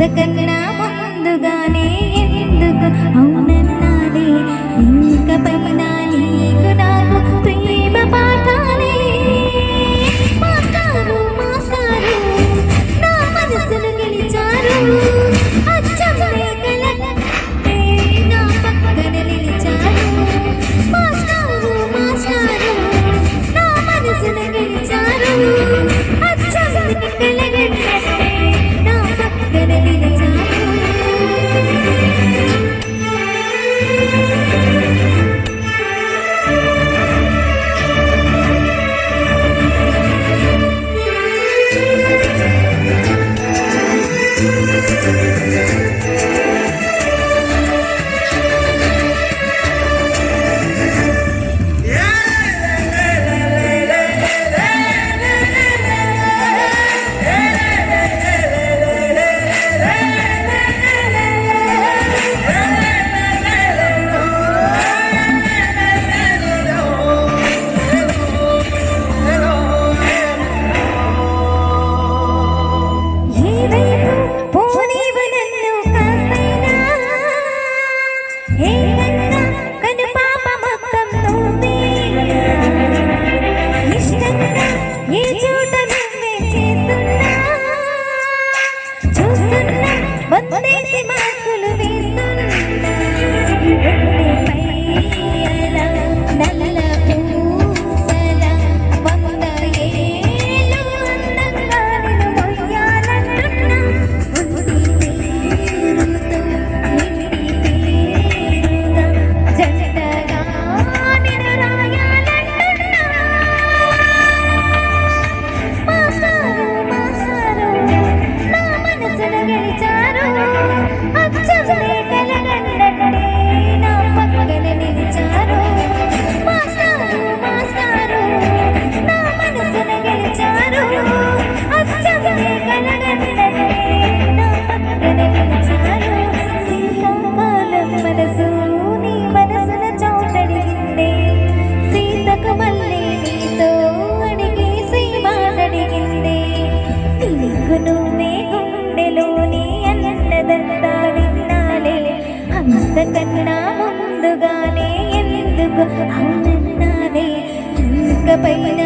అంతకన్నా ముందుగానే ఎందుకు అవునన్నాదే ఇంక పైన నీకు నాకు ప్రేమ పాఠాలే మాస్టారు మాస్టారు నా మనసును గెలిచారు అచ్చం రేఖలే నా పక్కన నిలిచారు మాస్టారు మాస్టారు నా మనసును గెలిచారు అచ్చం రేఖలే నా పక్కన నిలిచారు అంతకన్నా ముందుగానే ఎందుకు అవునన్నానే ఇంక పైన